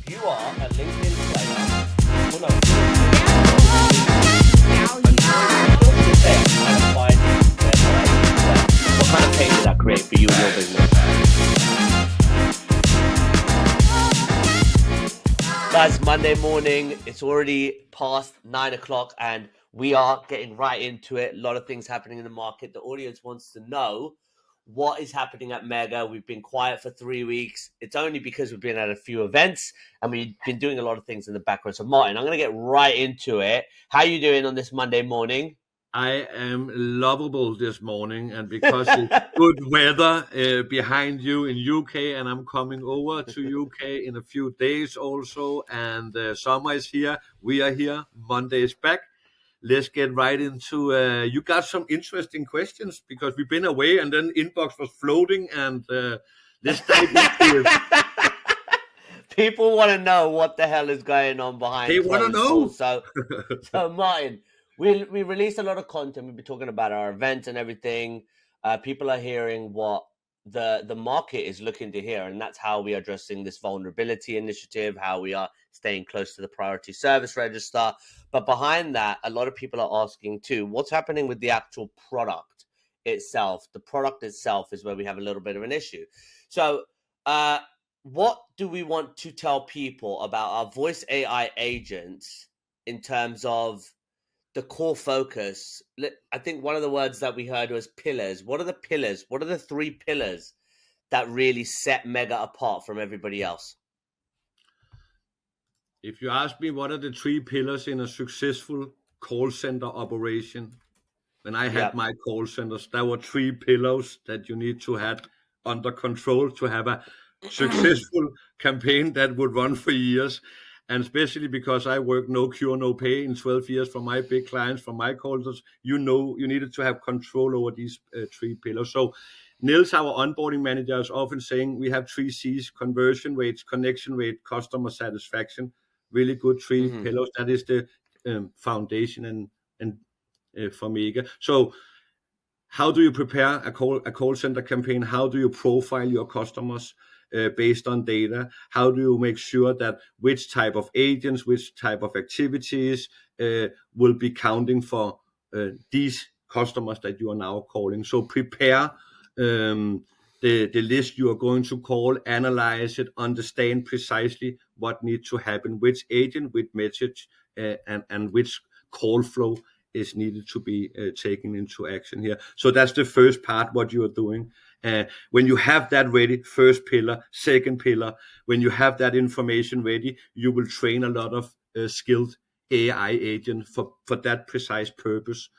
you are a LinkedIn player, well, no, what kind of pain did that create for you and your business? Guys, Monday morning, it's already past 9 o'clock and we are getting right into it. A lot of things happening in the market. The audience wants to know what is happening at Mega. We've been quiet for 3 weeks. It's only because we've been at a few events and we've been doing a lot of things in the background. So Martin, I'm going to get right into it. How are you doing on this Monday morning? I am lovable this morning, and because it's good weather behind you in UK, and I'm coming over to UK in a few days also, and summer is here. We are here. Monday is back. Let's get right into. You got some interesting questions because we've been away, and then inbox was floating, and let's dive into it. People want to know what the hell is going on behind. They want to know. Doors. So Martin, we released a lot of content. We've been talking about our events and everything. People are hearing what the market is looking to hear, and that's how we are addressing this vulnerability initiative, how we are staying close to the priority service register. But behind that, a lot of people are asking too, what's happening with the actual product itself? The product itself is where we have a little bit of an issue. So what do we want to tell people about our voice AI agents in terms of the core focus? I think one of the words that we heard was pillars. What are the pillars? What are the 3 pillars that really set Mega apart from everybody else? If you ask me what are the 3 pillars in a successful call center operation, when I had my call centers, there were 3 pillars that you need to have under control to have a successful campaign that would run for years. And especially because I worked no cure, no pay in 12 years for my big clients, for my call centers, you needed to have control over these 3 pillars. So Nils, our onboarding manager, is often saying we have 3 C's: conversion rates, connection rate, customer satisfaction. Really good 3 pillars. That is the foundation and for Mega. So how do you prepare a call center campaign? How do you profile your customers based on data? How do you make sure that which type of agents, which type of activities will be counting for these customers that you are now calling? So prepare the list you are going to call, analyze it, understand precisely what needs to happen, which agent, which message, and which call flow is needed to be taken into action here. So that's the first part, what you are doing. When you have that ready, first pillar, second pillar, when you have that information ready, you will train a lot of skilled AI agents for that precise purpose.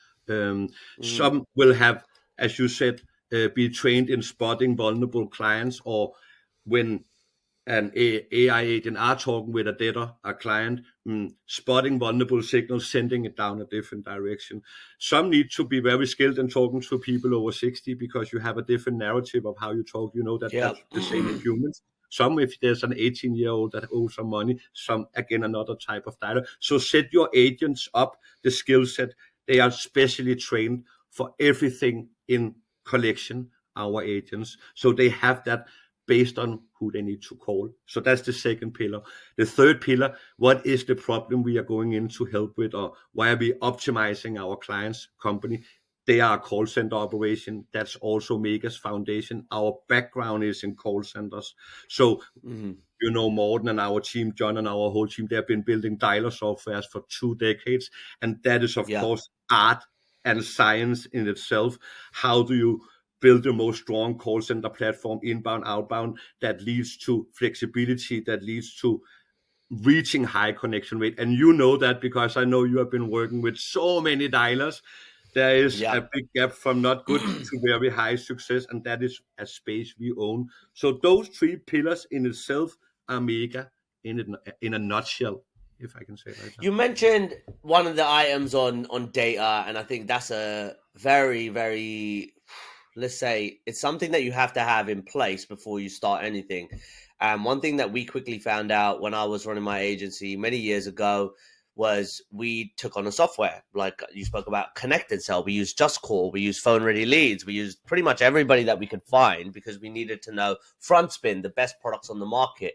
Some will have, as you said, be trained in spotting vulnerable clients, or when an AI agent are talking with a client, spotting vulnerable signals, sending it down a different direction. Some need to be very skilled in talking to people over 60 because you have a different narrative of how you talk. You know that that's the same in humans. Some, if there's an 18-year-old that owes some money, some, again, another type of dialogue. So set your agents up, the skill set. They are specially trained for everything in collection, our agents. So they have that based on who they need to call. So that's the second pillar. The third pillar, what is the problem we are going in to help with, or why are we optimizing our clients' company? They are a call center operation. That's also Mega's foundation. Our background is in call centers. So, you know, Morten and our team, John and our whole team, they have been building dialer softwares for 2 decades. And that is, of course, art and science in itself. How do you build the most strong call center platform, inbound, outbound, that leads to flexibility, that leads to reaching high connection rate? And you know that because I know you have been working with so many dialers. There is a big gap from not good to very high success, and that is a space we own. So those 3 pillars in itself are Mega in a nutshell, if I can say that. You mentioned one of the items on data, and I think that's a very, very, let's say, it's something that you have to have in place before you start anything. One thing that we quickly found out when I was running my agency many years ago was we took on a software, like you spoke about, Connected Cell. We used Just Call, we used Phone Ready Leads, we used pretty much everybody that we could find because we needed to know Frontspin, the best products on the market.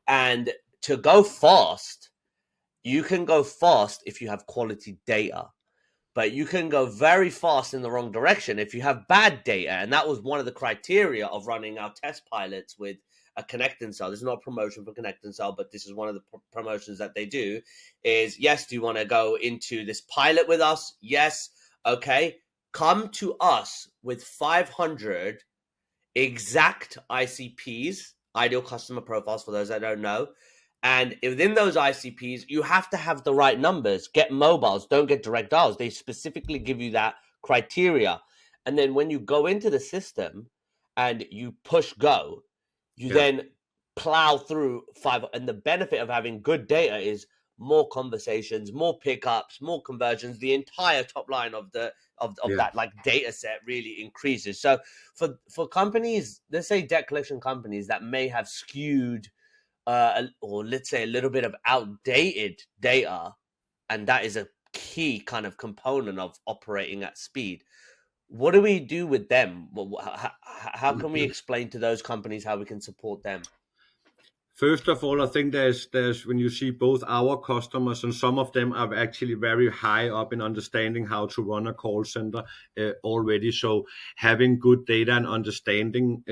And to go fast, you can go fast if you have quality data, but you can go very fast in the wrong direction if you have bad data. And that was one of the criteria of running our test pilots with a Connect and Sell. This is not a promotion for Connect and Sell, but this is one of the promotions that they do is, yes, do you want to go into this pilot with us? Yes. Okay. Come to us with 500 exact ICPs, ideal customer profiles, for those that don't know. And within those ICPs, you have to have the right numbers. Get mobiles, don't get direct dials. They specifically give you that criteria. And then when you go into the system and you push go, you then plow through five. And the benefit of having good data is more conversations, more pickups, more conversions. The entire top line of that like data set really increases. So for companies, let's say debt collection companies that may have skewed or let's say a little bit of outdated data, and that is a key kind of component of operating at speed. What do we do with them? How can we explain to those companies how we can support them? First of all, I think there's when you see both our customers, and some of them are actually very high up in understanding how to run a call center already. So having good data and understanding,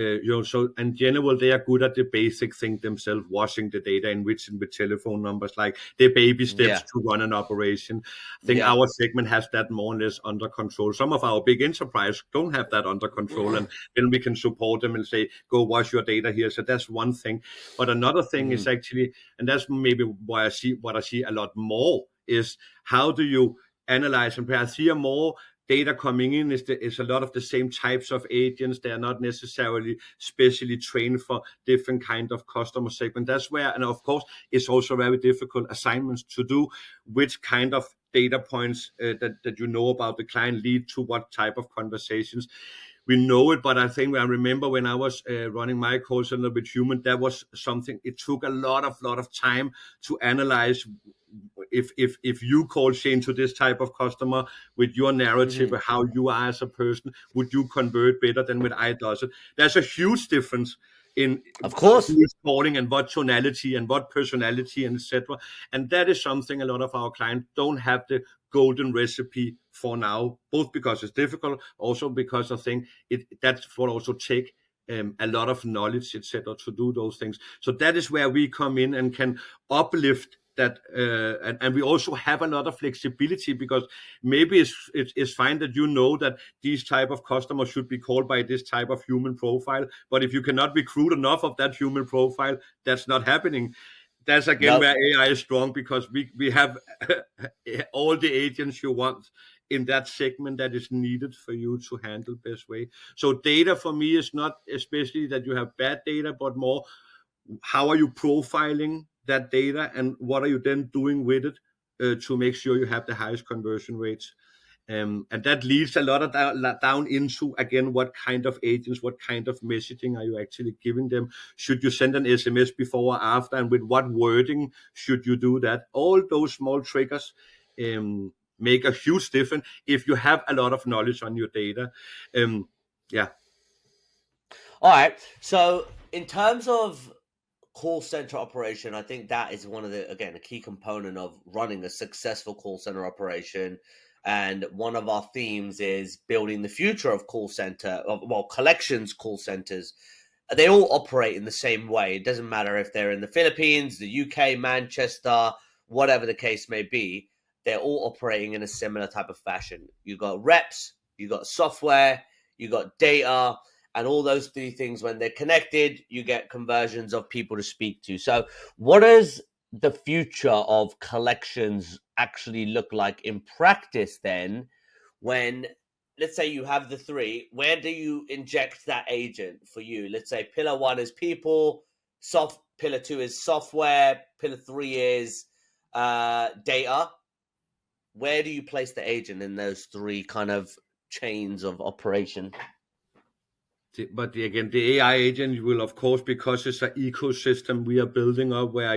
so in general, they are good at the basic thing themselves, washing the data, enriching with telephone numbers, like the baby steps to run an operation. I think our segment has that more or less under control. Some of our big enterprise don't have that under control, and then we can support them and say, go wash your data here. So that's one thing. But another thing is actually, and that's maybe why I see a lot more, is how do you analyze and I see more data coming in is a lot of the same types of agents. They are not necessarily specially trained for different kind of customer segment. That's where, and of course, it's also very difficult assignments to do. Which kind of data points that you know about the client lead to what type of conversations. We know it, but I think I remember when I was running my call center with human, that was something. It took a lot of time to analyze. If you call Shane to this type of customer with your narrative of how you are as a person, would you convert better than with I does it? There's a huge difference in, of course, who is calling and what tonality and what personality and etc. And that is something a lot of our clients don't have the golden recipe for now, both because it's difficult, also because I think that's what also take a lot of knowledge, etc., to do those things. So that is where we come in and can uplift that, and we also have a lot of flexibility, because maybe it's fine that you know that these type of customers should be called by this type of human profile, but if you cannot recruit enough of that human profile, that's not happening. That's again where AI is strong, because we have all the agents you want in that segment that is needed for you to handle best way. So data for me is not especially that you have bad data, but more how are you profiling that data and what are you then doing with it to make sure you have the highest conversion rates. And that leads a lot of down into, again, what kind of agents, what kind of messaging are you actually giving them? Should you send an SMS before or after? And with what wording should you do that? All those small triggers make a huge difference if you have a lot of knowledge on your data. All right. So in terms of call center operation, I think that is one of the, again, a key component of running a successful call center operation. And one of our themes is building the future of call center, collections call centers. They all operate in the same way. It doesn't matter if they're in the Philippines, the UK, Manchester, whatever the case may be. They're all operating in a similar type of fashion. You got reps, you got software, you got data, and all those three things, when they're connected, you get conversions of people to speak to. So what does the future of collections actually look like in practice then? When, let's say you have the three, where do you inject that agent for you? Let's say pillar one is people, pillar two is software, pillar three is data. Where do you place the agent in those three kind of chains of operation? But again, the AI agent will, of course, because it's an ecosystem we are building up, where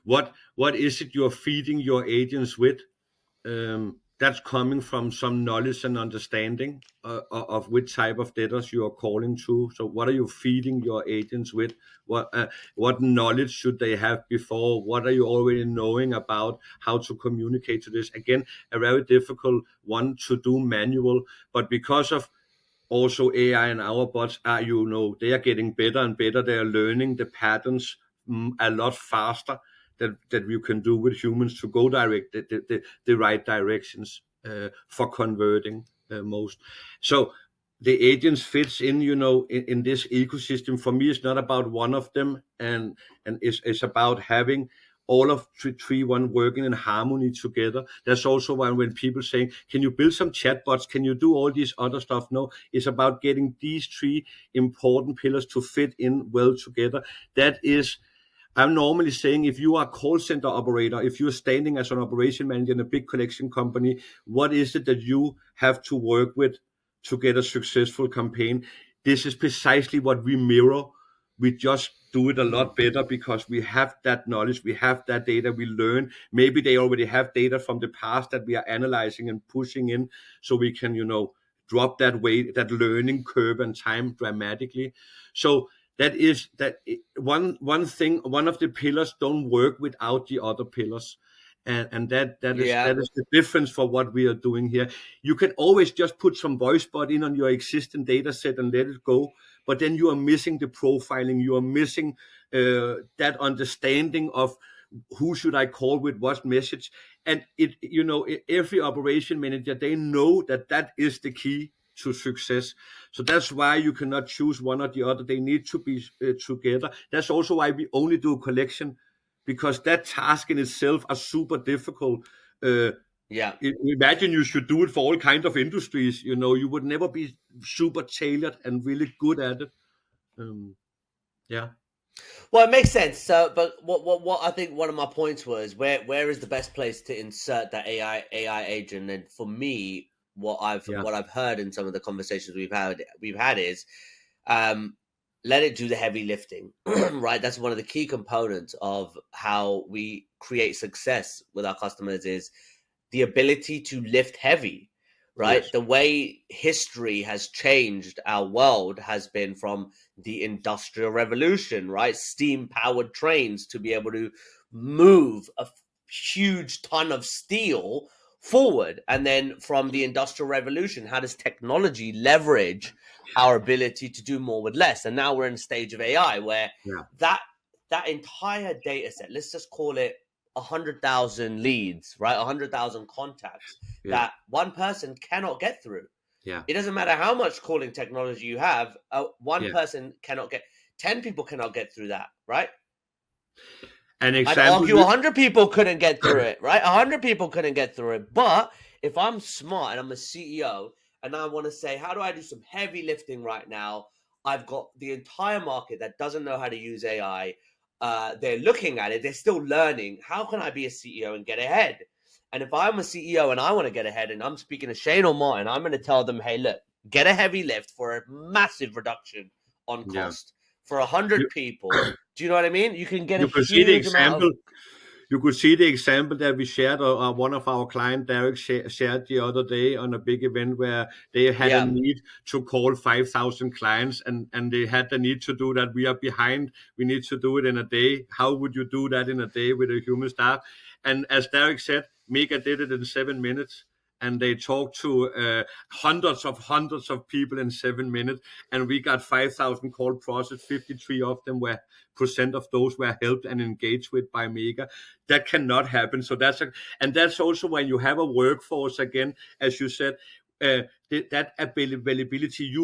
what is it you're feeding your agents with? that's coming from some knowledge and understanding of which type of data you are calling to. So what are you feeding your agents with? What knowledge should they have before? What are you already knowing about how to communicate to this? Again, a very difficult one to do manual, but because of also AI and our bots are, they are getting better and better. They are learning the patterns a lot faster that you can do with humans to go the right directions for converting most. So the agents fits in, in this ecosystem. For me, it's not about one of them, and it's about having all of three one working in harmony together. That's also why when people say, can you build some chatbots? Can you do all this other stuff? No, it's about getting these three important pillars to fit in well together. That is, I'm normally saying, if you are a call center operator, if you're standing as an operation manager in a big collection company, what is it that you have to work with to get a successful campaign? This is precisely what we mirror. We just do it a lot better because we have that knowledge, we have that data, we learn. Maybe they already have data from the past that we are analyzing and pushing in, so we can, drop that learning curve and time dramatically. So that is one thing. One of the pillars don't work without the other pillars, and that is the difference for what we are doing here. You can always just put some voice bot in on your existing data set and let it go, but then you are missing the profiling. You are missing that understanding of who should I call with what message. And every operation manager, they know that is the key to success. So that's why you cannot choose one or the other. They need to be together. That's also why we only do collection, because that task in itself are super difficult. Imagine you should do it for all kinds of industries. You would never be super tailored and really good at it. Well, it makes sense. So, but what I think one of my points was, where is the best place to insert that AI agent? And for me, what I've heard in some of the conversations we've had is, let it do the heavy lifting, right? That's one of the key components of how we create success with our customers, is the ability to lift heavy, right? Yes. The way history has changed our world has been from the Industrial Revolution, right? Steam-powered trains to be able to move a huge ton of steel forward. And then from the Industrial Revolution, how does technology leverage our ability to do more with less? And now we're in a stage of AI where that entire data set, let's just call it 100,000 leads, right? 100,000 contacts that one person cannot get through. It doesn't matter how much calling technology you have. One person cannot get, 10 people cannot get through that, right? I'd argue 100 people couldn't get through it, right? 100 people couldn't get through it. But if I'm smart and I'm a CEO and I want to say, how do I do some heavy lifting right now? I've got the entire market that doesn't know how to use AI. They're looking at it. They're still learning. How can I be a CEO and get ahead? And if I'm a CEO and I want to get ahead and I'm speaking to Shane or Martin, I'm going to tell them, hey, look, get a heavy lift for a massive reduction on cost for 100 people. Do you know what I mean? You can get You could see the example that we shared, one of our clients, Derek, shared the other day on a big event where they had a need to call 5,000 clients, and they had the need to do that. We are behind. We need to do it in a day. How would you do that in a day with a human staff? And as Derek said, Mega did it in 7 minutes. And they talked to hundreds of people in 7 minutes, and we got 5,000 call processed. 53% of those were helped and engaged with by Mega. That cannot happen. So that's also when you have a workforce, again, as you said, that availability,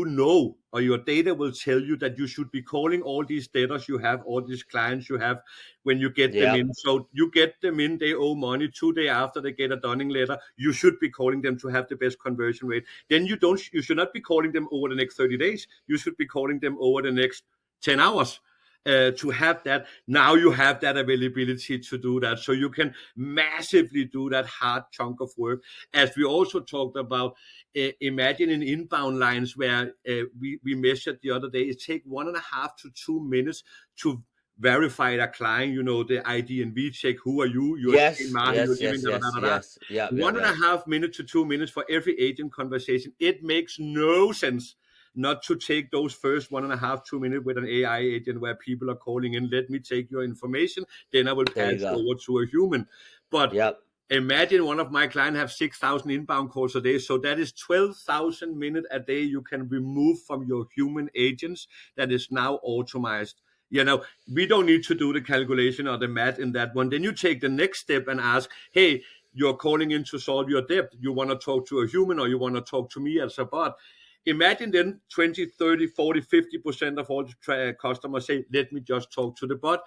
or your data will tell you that you should be calling all these data you have, all these clients you have, when you get them in. So you get them in, they owe money. 2 days after they get a dunning letter, you should be calling them to have the best conversion rate. Then you should not be calling them over the next 30 days. You should be calling them over the next 10 hours. To have that. Now you have that availability to do that. So you can massively do that hard chunk of work. As we also talked about, imagine in inbound lines where we measured the other day, it takes 1.5 to 2 minutes to verify a client, the ID and V check. Who are you? You're saying Yes, Mahi, you're yes, giving yes, yes, yes. Yeah, yeah, 1.5 minutes to 2 minutes for every agent conversation. It makes no sense not to take those first 1.5, 2 minutes with an AI agent where people are calling in. Let me take your information, then I will There you pass go. over to a human. But Yep. imagine one of my clients have 6,000 inbound calls a day. So that is 12,000 minutes a day you can remove from your human agents that is now automated. We don't need to do the calculation or the math in that one. Then you take the next step and ask, hey, you're calling in to solve your debt. You want to talk to a human or you want to talk to me as a bot? Imagine then 20, 30, 40, 50% of all customers say, let me just talk to the bot.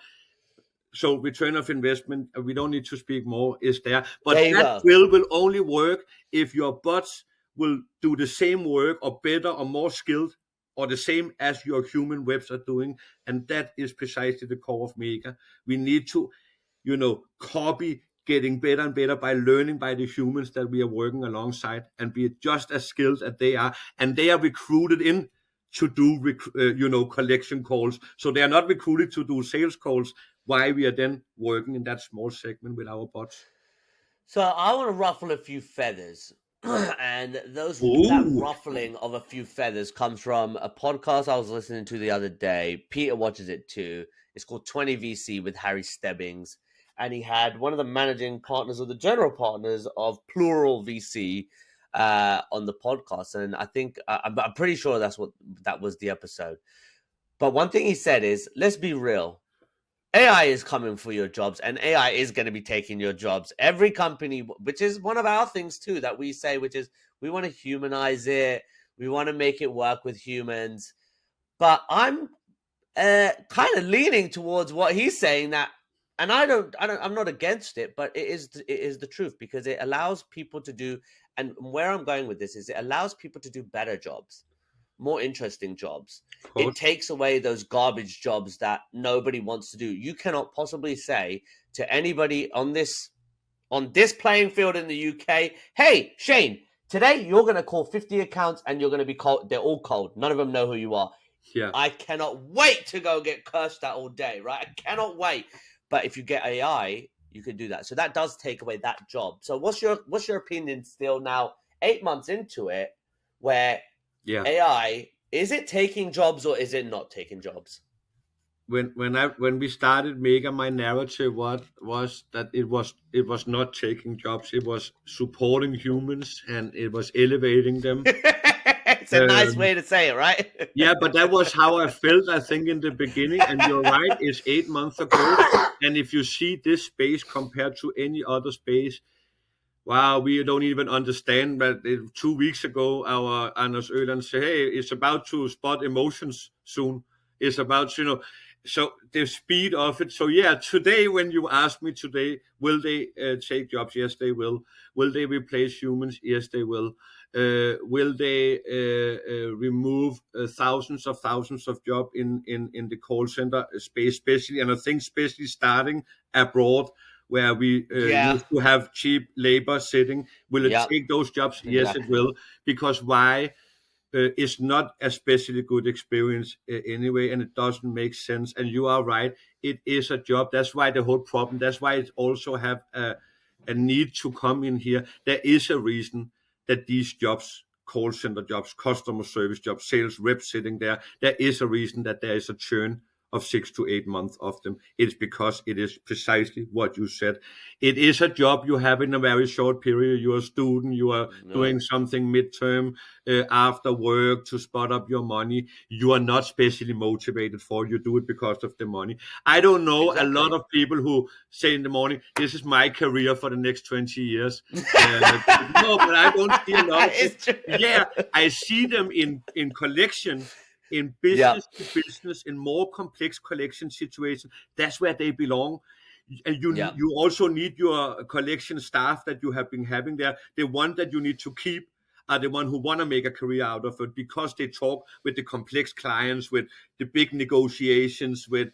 So return of investment, we don't need to speak more, is there. But There you that go. will only work if your bots will do the same work or better or more skilled or the same as your human reps are doing. And that is precisely the core of Mega. We need to, copy getting better and better by learning by the humans that we are working alongside and be just as skilled as they are. And they are recruited in to do, collection calls. So they are not recruited to do sales calls. Why we are then working in that small segment with our bots. So I want to ruffle a few feathers. And that Ooh. ruffling of a few feathers comes from a podcast I was listening to the other day. Peter watches it too. It's called 20 VC with Harry Stebbings. And he had one of the managing partners or the general partners of Plural VC on the podcast. And I think I'm pretty sure that was the episode. But one thing he said is, let's be real. AI is coming for your jobs and AI is going to be taking your jobs. Every company, which is one of our things too, that we say, which is we want to humanize it. We want to make it work with humans. But I'm kind of leaning towards what he's saying that, and I'm not against it, but it is the truth because it allows people to do, and where I'm going with this is it allows people to do better jobs, more interesting jobs. It takes away those garbage jobs that nobody wants to do. You cannot possibly say to anybody on this playing field in the UK, hey, Shane, today you're going to call 50 accounts and you're going to be cold. They're all cold. None of them know who you are. Yeah. I cannot wait to go get cursed at all day, right? I cannot wait. But if you get AI, you can do that. So that does take away that job. So what's your opinion still now, 8 months into it, where AI, is it taking jobs or is it not taking jobs? When we started Mega, my narrative was that it was not taking jobs. It was supporting humans and it was elevating them. It's a nice way to say it, right? Yeah, but that was how I felt, I think, in the beginning. And you're right, it's 8 months ago. And if you see this space compared to any other space, wow, we don't even understand that 2 weeks ago, our Anders Öland said, hey, it's about to spot emotions soon. It's about, so the speed of it. So yeah, today, when you ask me today, will they take jobs? Yes, they will. Will they replace humans? Yes, they will. Will they remove thousands of jobs in the call center space, especially, and I think especially starting abroad, where we used to have cheap labor sitting. Will it take those jobs? Exactly. Yes, it will. Because why? It's not a especially good experience anyway, and it doesn't make sense. And you are right. It is a job. That's why the whole problem. That's why it also have a need to come in here. There is a reason that these jobs, call center jobs, customer service jobs, sales reps sitting there, there is a reason that there is a churn of 6 to 8 months of them. It's because it is precisely what you said. It is a job you have in a very short period. You're a student, you are doing something midterm after work to spot up your money. You are not specially motivated for it. You do it because of the money. I don't know a lot of people who say in the morning, this is my career for the next 20 years. No, but I don't see a lot of it. Yeah, I see them in collection, in business to business, in more complex collection situations. That's where they belong. And you also need your collection staff that you have been having there. The one that you need to keep are the one who want to make a career out of it because they talk with the complex clients, with the big negotiations, with,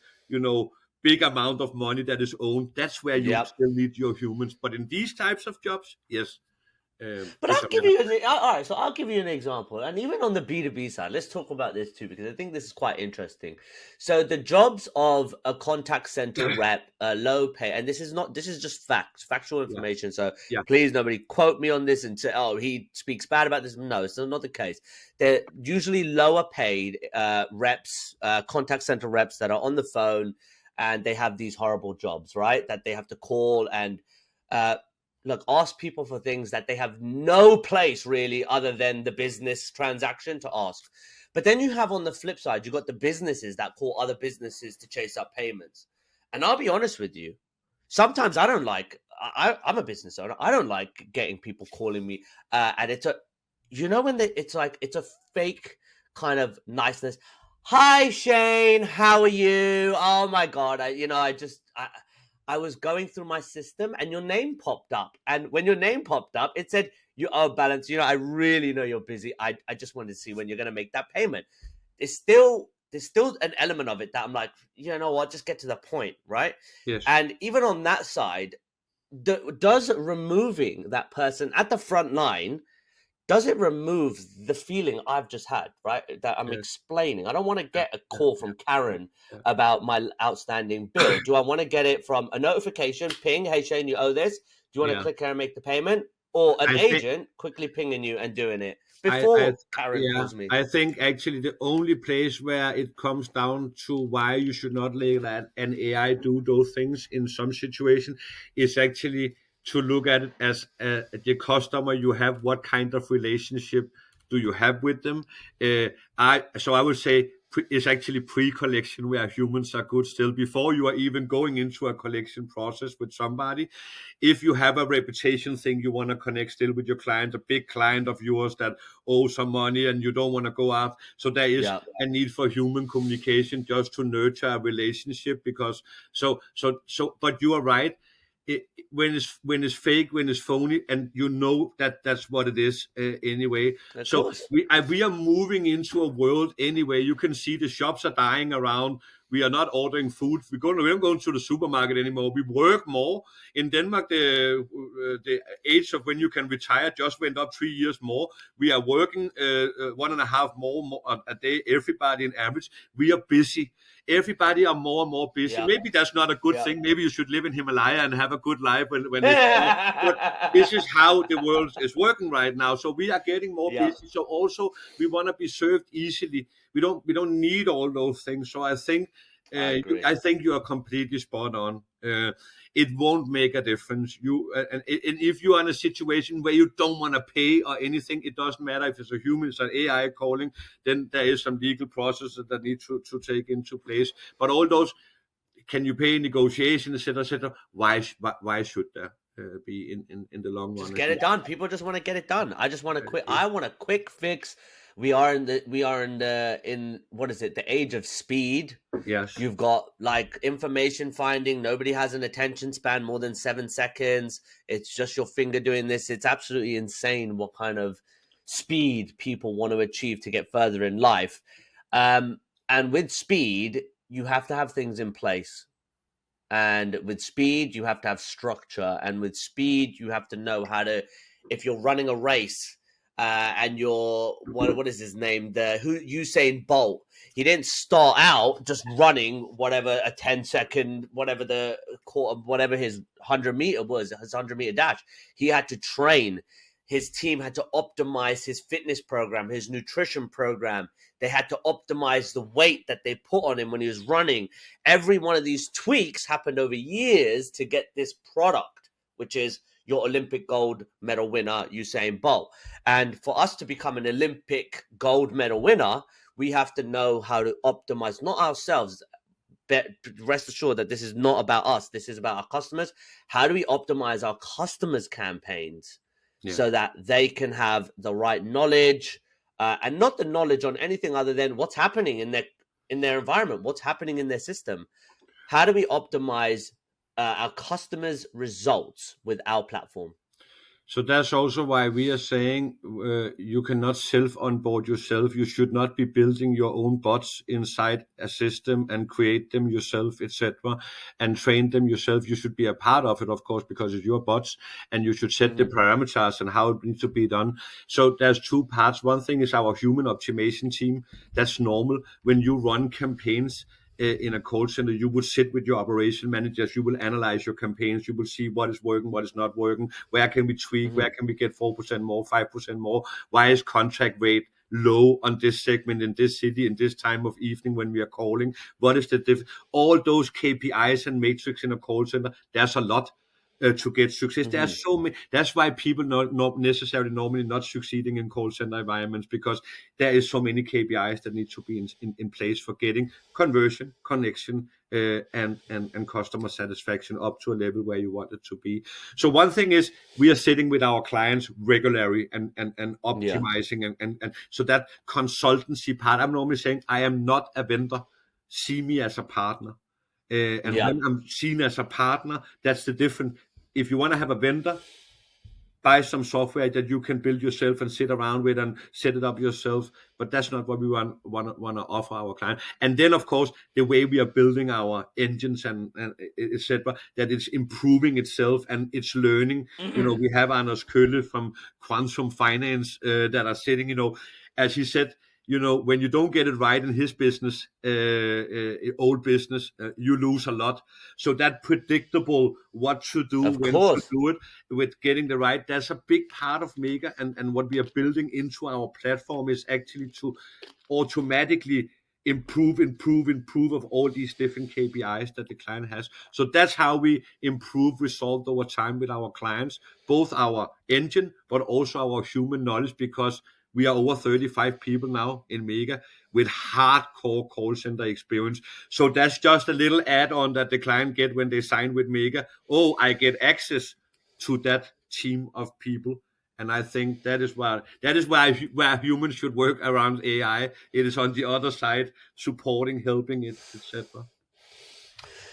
big amount of money that is owned. That's where you still need your humans. But in these types of jobs, yes. But I'll give you all right. So I'll give you an example, and even on the B2B side, let's talk about this too because I think this is quite interesting. So the jobs of a contact center rep, low pay, and this is just factual information. So please, nobody quote me on this and say, "Oh, he speaks bad about this." No, it's not the case. They're usually lower paid reps, contact center reps that are on the phone, and they have these horrible jobs, right? That they have to call and. Look, ask people for things that they have no place really other than the business transaction to ask. But then you have on the flip side, you got the businesses that call other businesses to chase up payments. And I'll be honest with you, sometimes I don't like, I'm a business owner. I don't like getting people calling me. And it's when it's like, it's a fake kind of niceness. Hi, Shane, how are you? Oh my God. I was going through my system and your name popped up. And when your name popped up, it said, you owe balance. I really know you're busy. I just wanted to see when you're going to make that payment. There's still an element of it that I'm like, you know what, just get to the point, right? Yes. And even on that side, does removing that person at the front line, does it remove the feeling I've just had, right? That I'm explaining. I don't want to get a call from Karen about my outstanding bill. Do I want to get it from a notification, ping, hey, Shane, you owe this? Do you want to click here and make the payment? Or an agent quickly pinging you and doing it before Karen calls me? I think actually the only place where it comes down to why you should not let an AI do those things in some situation is actually to look at it as the customer you have. What kind of relationship do you have with them? I would say it's actually pre-collection where humans are good still before you are even going into a collection process with somebody. If you have a reputation thing, you want to connect still with your client, a big client of yours that owes some money and you don't want to go out. So there is a need for human communication just to nurture a relationship because but you are right. When it's fake, when it's phony, and that's what it is anyway. So we are moving into a world anyway. You can see the shops are dying around. We are not ordering food. We don't go to the supermarket anymore. We work more. In Denmark, the age of when you can retire just went up 3 years more. We are working 1.5 more a day. Everybody in average. We are busy. Everybody are more and more busy. Maybe that's not a good thing. Maybe you should live in Himalaya and have a good life when it's but this is how the world is working right now. So we are getting more busy. So also we want to be served easily. We don't need all those things. So I think you are completely spot on. It won't make a difference. And if you are in a situation where you don't want to pay or anything, it doesn't matter if it's a human, it's an AI calling. Then there is some legal processes that need to take into place. But all those, can you pay negotiation, etc. Why should there be in the long run? Just get it done. People just want to get it done. I just want to quick. I want a quick fix. We are in what is it? The age of speed. Yes. You've got like information finding. Nobody has an attention span more than 7 seconds. It's just your finger doing this. It's absolutely insane what kind of speed people want to achieve to get further in life. And with speed, you have to have things in place. And with speed, you have to have structure. And with speed, you have to know how to, if you're running a race, and you're what is his name? Usain Bolt. He didn't start out just running whatever a 10-second, whatever his 100-meter was, his 100-meter dash. He had to train. His team had to optimize his fitness program, his nutrition program. They had to optimize the weight that they put on him when he was running. Every one of these tweaks happened over years to get this product, which is your Olympic gold medal winner, Usain Bolt. And for us to become an Olympic gold medal winner, we have to know how to optimize, not ourselves. But rest assured that this is not about us. This is about our customers. How do we optimize our customers' campaigns so that they can have the right knowledge and not the knowledge on anything other than what's happening in their environment, what's happening in their system? How do we optimize our customers' results with our platform? So that's also why we are saying you cannot self-onboard yourself. You should not be building your own bots inside a system and create them yourself, etc., and train them yourself. You should be a part of it, of course, because it's your bots, and you should set the parameters and how it needs to be done. So there's two parts. One thing is our human optimization team. That's normal. When you run campaigns in a call center, you would sit with your operation managers, you will analyze your campaigns, you will see what is working, what is not working, where can we tweak, where can we get 4% more, 5% more, why is contract rate low on this segment in this city in this time of evening when we are calling, what is the all those KPIs and matrix in a call center. There's a lot to get success. There are so many. That's why people not necessarily normally not succeeding in call center environments, because there is so many KPIs that need to be in place for getting conversion, connection, and customer satisfaction up to a level where you want it to be. So one thing is we are sitting with our clients regularly and optimizing and so that consultancy part. I'm normally saying I am not a vendor. See me as a partner. And when I'm seen as a partner, that's the difference. If you want to have a vendor, buy some software that you can build yourself and sit around with and set it up yourself. But that's not what we want to offer our client. And then, of course, the way we are building our engines and etc., that it's improving itself and it's learning. We have Anders Kölle from Quantum Finance that are sitting, as he said, when you don't get it right in his business, old business, you lose a lot. So that predictable what to do, when to do it, with getting the right, that's a big part of Mega. And what we are building into our platform is actually to automatically improve of all these different KPIs that the client has. So that's how we improve result over time with our clients, both our engine, but also our human knowledge, because we are over 35 people now in Mega with hardcore call center experience. So that's just a little add-on that the client get when they sign with Mega. Oh, I get access to that team of people. And I think that is where humans should work around AI. It is on the other side, supporting, helping it, etc.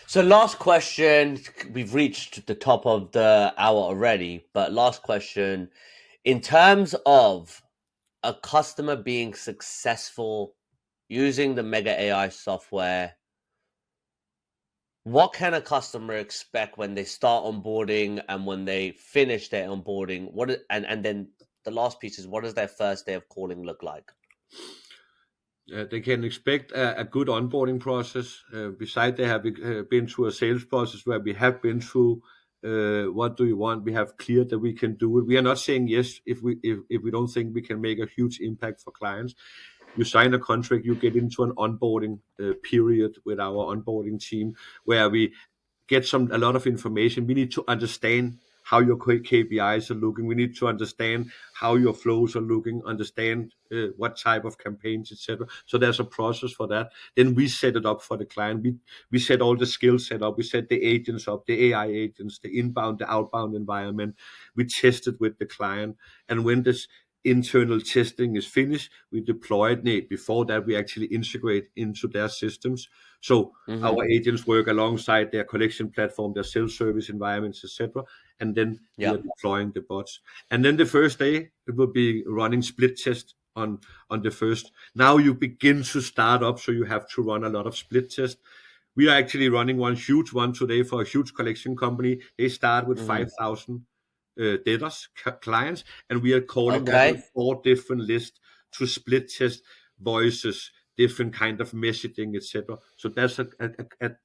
So last question, we've reached the top of the hour already, but last question, in terms of a customer being successful using the MEGA.AI software, what can a customer expect when they start onboarding and when they finish their onboarding? And then the last piece is, what does their first day of calling look like? They can expect a good onboarding process. Besides, they have been through a sales process where we have been through what do you want? We have cleared that we can do it. We are not saying yes if we don't think we can make a huge impact for clients. You sign a contract, you get into an onboarding period with our onboarding team where we get a lot of information. We need to understand how your KPIs are looking. We need to understand how your flows are looking, understand what type of campaigns, etc. So there's a process for that. Then we set it up for the client. We set all the skills set up. We set the agents up, the AI agents, the inbound, the outbound environment. We test it with the client. And when this internal testing is finished, we deploy it. Before that, we actually integrate into their systems. So our agents work alongside their collection platform, their self-service environments, etc. And then we are deploying the bots. And then the first day, it will be running split test on the first. Now you begin to start up, so you have to run a lot of split tests. We are actually running one huge one today for a huge collection company. They start with 5,000 debtors, clients, and we are calling them 4 different lists to split test voices, different kind of messaging, etc. So that's a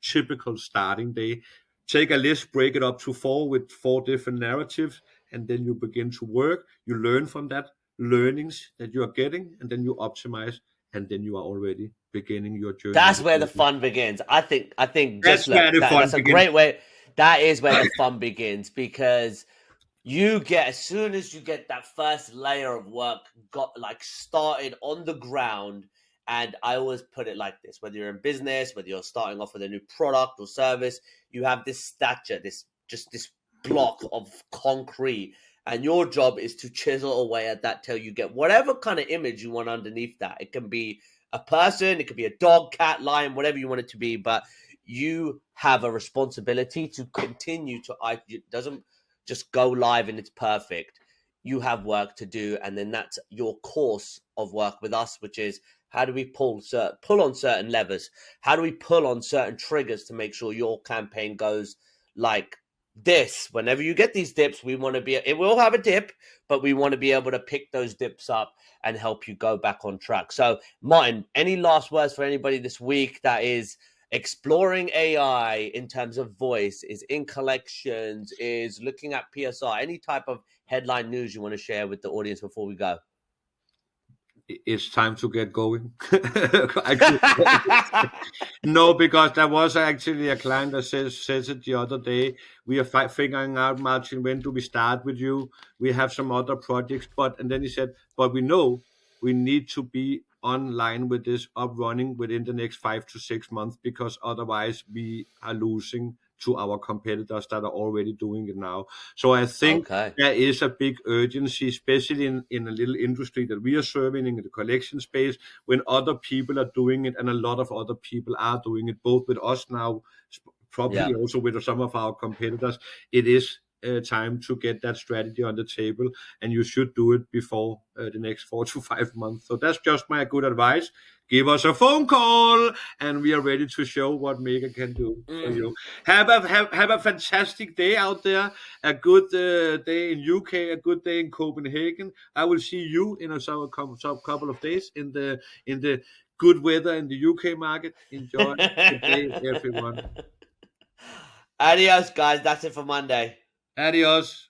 typical starting day. Take a list, break it up to 4 with 4 different narratives, and then you begin to work. You learn from that learnings that you are getting, and then you optimize, and then you are already beginning your journey. That's where the fun begins. I think that's a great way. That is where the fun begins, because as soon as you get that first layer of work started on the ground. And I always put it like this: whether you're in business, whether you're starting off with a new product or service, you have this stature, this block of concrete, and your job is to chisel away at that till you get whatever kind of image you want underneath that. It can be a person, it could be a dog, cat, lion, whatever you want it to be, but you have a responsibility to continue to just go live and it's perfect. You have work to do, and then that's your course of work with us, which is how do we pull on certain levers? How do we pull on certain triggers to make sure your campaign goes like this? Whenever you get these dips, we want to be, it will have a dip, but we want to be able to pick those dips up and help you go back on track. So Martin, any last words for anybody this week that is exploring AI in terms of voice, is in collections, is looking at PSR, any type of headline news you want to share with the audience before we go? It's time to get going. No, because there was actually a client that says it the other day. We are figuring out, Martin, when do we start with you? We have some other projects, and then he said, but we know we need to be online with this up running within the next 5 to 6 months, because otherwise we are losing to our competitors that are already doing it now. So I think there is a big urgency, especially in a little industry that we are serving in the collection space, when other people are doing it, and a lot of other people are doing it, both with us now, probably also with some of our competitors. It is time to get that strategy on the table, and you should do it before the next 4 to 5 months. So that's just my good advice. Give us a phone call, and we are ready to show what Mega can do for you. Have a fantastic day out there. A good day in UK, a good day in Copenhagen. I will see you in a couple of days in the good weather in the UK market. Enjoy the day, everyone. Adios, guys. That's it for Monday. Adios.